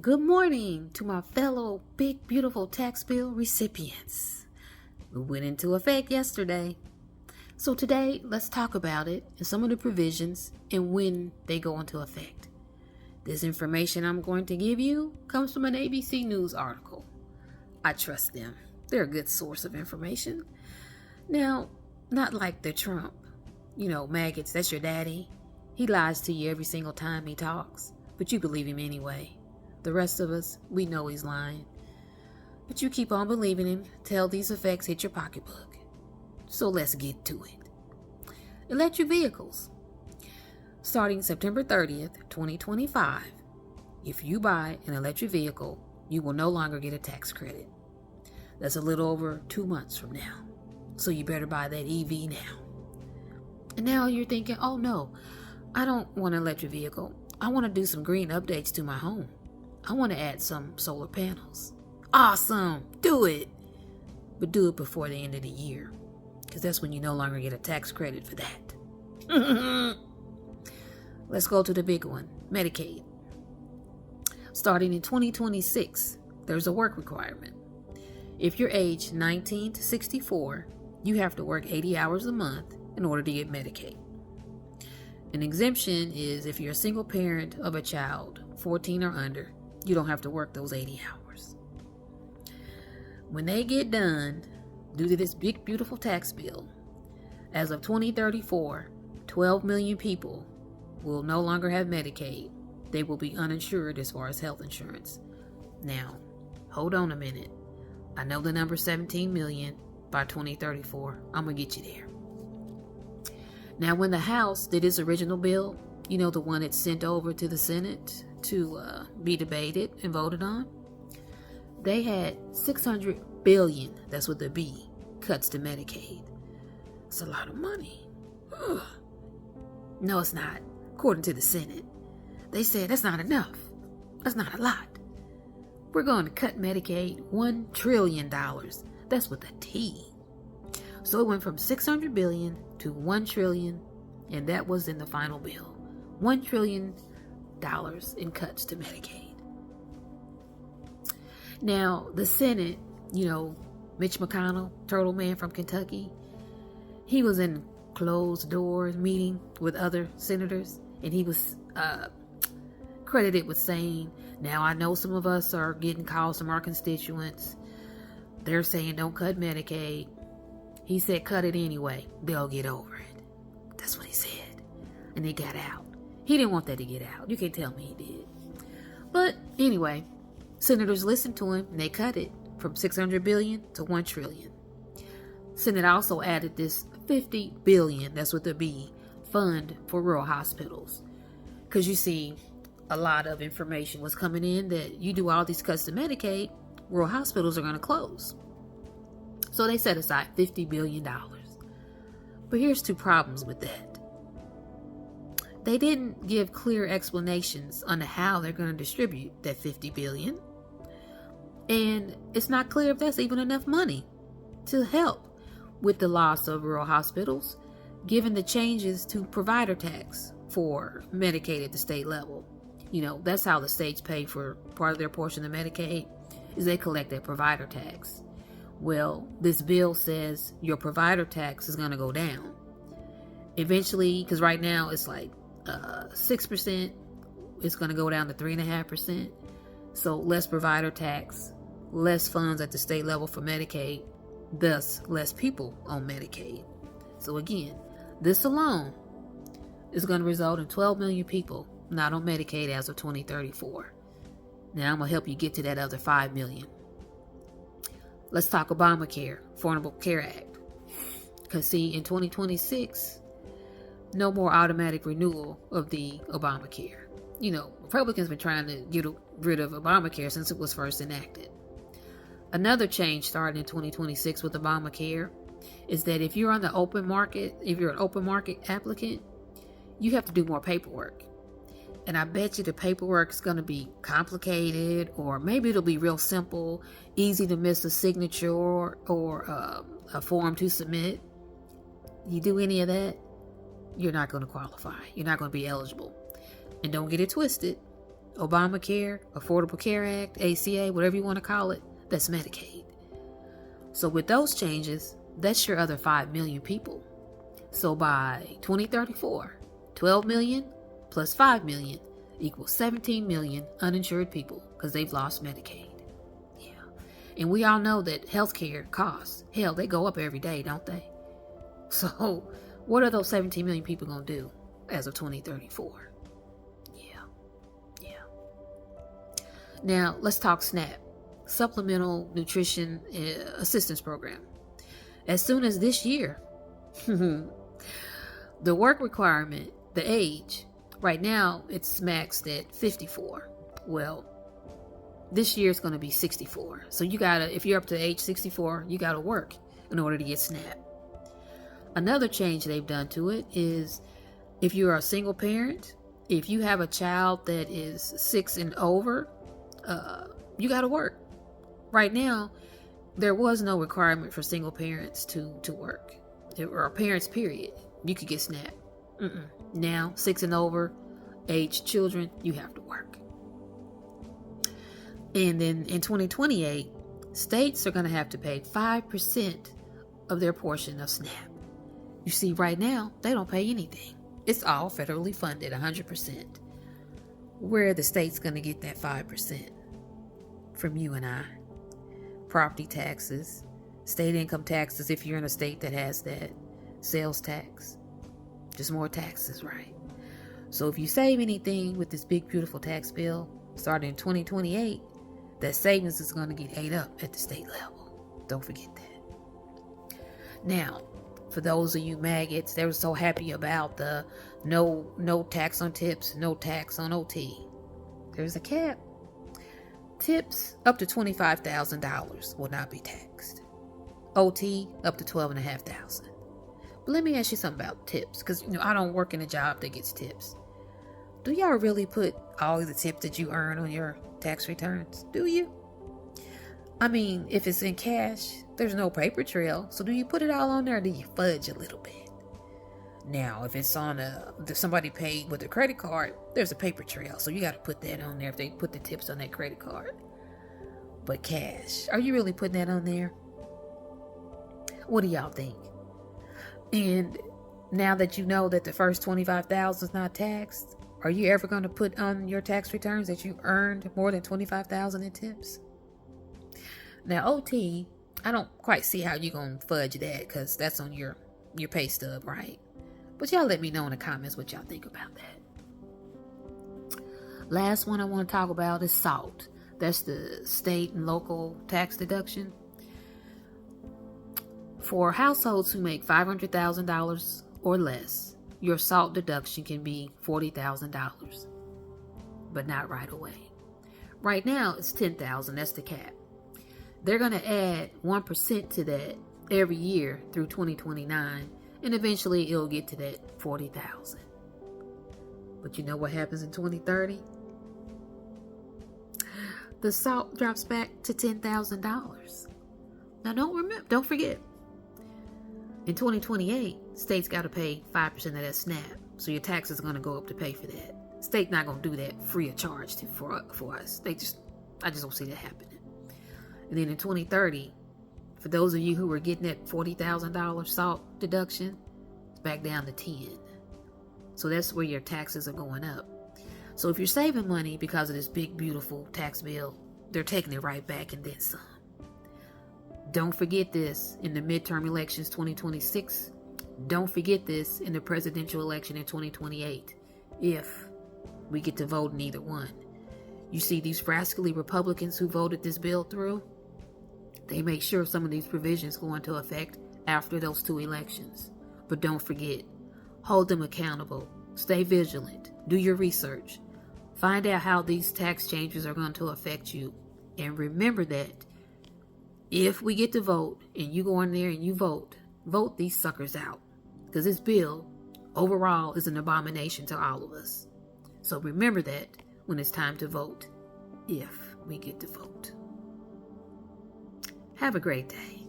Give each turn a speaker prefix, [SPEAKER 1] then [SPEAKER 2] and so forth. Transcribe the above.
[SPEAKER 1] Good morning to my fellow big, beautiful tax bill recipients. It went into effect yesterday. So today, let's talk about it and some of the provisions and when they go into effect. This information I'm going to give you comes from an ABC News article. I trust them. They're a good source of information. Now, not like the Trump. Maggots, that's your daddy. He lies to you every single time he talks, but you believe him anyway. The rest of us, we know he's lying. But you keep on believing him till these effects hit your pocketbook. So let's get to it. Electric vehicles. Starting September 30th, 2025, if you buy an electric vehicle, you will no longer get a tax credit. That's a little over 2 months from now. So you better buy that EV now. And now you're thinking, oh no, I don't want an electric vehicle. I want to do some green updates to my home. I want to add some solar panels. Awesome, do it. But do it before the end of the year, because that's when you no longer get a tax credit for that. Let's go to the big one, Medicaid. Starting in 2026, there's a work requirement. If you're aged 19 to 64, you have to work 80 hours a month in order to get Medicaid. An exemption is if you're a single parent of a child, 14 or under, you don't have to work those 80 hours. When they get done, due to this big, beautiful tax bill, as of 2034, 12 million people will no longer have Medicaid. They will be uninsured as far as health insurance. Now, hold on a minute. I know the number 17 million by 2034. I'm going to get you there. Now, when the House did its original bill, the one it sent over to the Senate to be debated and voted on, they had 600 billion, that's with the B, cuts to Medicaid. It's a lot of money. Ugh. No, it's not. According to the Senate, they said that's not enough. That's not a lot. We're going to cut Medicaid $1 trillion. That's with a T. So it went from 600 billion to 1 trillion, and that was in the final bill. $1 trillion in cuts to Medicaid. Now, the Senate, Mitch McConnell, Turtle Man from Kentucky, he was in closed doors meeting with other senators, and he was credited with saying, now I know some of us are getting calls from our constituents. They're saying don't cut Medicaid. He said cut it anyway. They'll get over it. That's what he said. And they got out. He didn't want that to get out. You can't tell me he did. But anyway, senators listened to him and they cut it from 600 billion to 1 trillion. Senate also added this 50 billion, that's with the B, fund for rural hospitals. Because you see, a lot of information was coming in that you do all these cuts to Medicaid, rural hospitals are going to close. So they set aside $50 billion. But here's two problems with that. They didn't give clear explanations on how they're going to distribute that $50 billion. And it's not clear if that's even enough money to help with the loss of rural hospitals, given the changes to provider tax for Medicaid at the state level. That's how the states pay for part of their portion of Medicaid, is they collect that provider tax. Well, this bill says your provider tax is going to go down. Eventually, because right now it's like 6%, it's going to go down to 3.5%. So less provider tax, less funds at the state level for Medicaid, thus less people on Medicaid. So again, this alone is going to result in 12 million people not on Medicaid as of 2034. Now I'm going to help you get to that other 5 million. Let's talk Obamacare, Affordable Care Act. Because see, in 2026, no more automatic renewal of the Obamacare. Republicans have been trying to get rid of Obamacare since it was first enacted. Another change starting in 2026 with Obamacare is that if you're on the open market, if you're an open market applicant, you have to do more paperwork. And I bet you the paperwork is going to be complicated, or maybe it'll be real simple, easy to miss a signature or a form to submit. You do any of that, you're not going to qualify. You're not going to be eligible. And don't get it twisted. Obamacare, Affordable Care Act, ACA, whatever you want to call it, that's Medicaid. So with those changes, that's your other 5 million people. So by 2034, 12 million plus 5 million equals 17 million uninsured people because they've lost Medicaid. Yeah. And we all know that healthcare costs, hell, they go up every day, don't they? So what are those 17 million people going to do as of 2034? Yeah. Now, let's talk SNAP, Supplemental Nutrition Assistance Program. As soon as this year, the work requirement, the age, right now it's maxed at 54. Well, this year it's going to be 64. So you gotta, if you're up to age 64, you gotta work in order to get SNAP. Another change they've done to it is if you're a single parent, if you have a child that is 6 and over, you gotta work. Right now, there was no requirement for single parents to work, or parents, period. You could get SNAP. Now, 6 and over, age children, you have to work. And then in 2028, states are going to have to pay 5% of their portion of SNAP. You see, right now, they don't pay anything. It's all federally funded, 100%. Where are the states going to get that 5%? From you and I. Property taxes, state income taxes if you're in a state that has that, sales tax, just more taxes, right? So if you save anything with this big beautiful tax bill starting in 2028, that savings is going to get ate up at the state level. Don't forget that. Now, for those of you maggots, they were so happy about the no tax on tips, no tax on OT. There's a cap. Tips up to $25,000 will not be taxed. OT up to $12,500. But let me ask you something about tips, because I don't work in a job that gets tips. Do y'all really put all of the tips that you earn on your tax returns? Do you? I mean, if it's in cash, there's no paper trail. So do you put it all on there, or do you fudge a little bit? Now, if it's on if somebody paid with a credit card, there's a paper trail. So you got to put that on there if they put the tips on that credit card. But cash, are you really putting that on there? What do y'all think? And now that you know that the first $25,000 is not taxed, are you ever going to put on your tax returns that you earned more than $25,000 in tips? Now, OT, I don't quite see how you're going to fudge that, because that's on your pay stub, right? But y'all let me know in the comments what y'all think about that. Last one I want to talk about is SALT. That's the state and local tax deduction. For households who make $500,000 or less, your SALT deduction can be $40,000, but not right away. Right now, it's $10,000. That's the cap. They're going to add 1% to that every year through 2029, and eventually it'll get to that $40,000. But you know what happens in 2030? The SALT drops back to $10,000. Now don't forget, in 2028, states got to pay 5% of that SNAP. So your taxes are going to go up to pay for that. State not going to do that free of charge for us. I just don't see that happening. And then in 2030, for those of you who were getting that $40,000 SALT deduction, it's back down to 10. So that's where your taxes are going up. So if you're saving money because of this big, beautiful tax bill, they're taking it right back and then some. Don't forget this in the midterm elections 2026. Don't forget this in the presidential election in 2028, if we get to vote in either one. You see these rascally Republicans who voted this bill through? They make sure some of these provisions go into effect after those 2 elections. But don't forget, hold them accountable. Stay vigilant. Do your research. Find out how these tax changes are going to affect you. And remember that if we get to vote and you go in there and you vote these suckers out. Because this bill overall is an abomination to all of us. So remember that when it's time to vote, if we get to vote. Have a great day.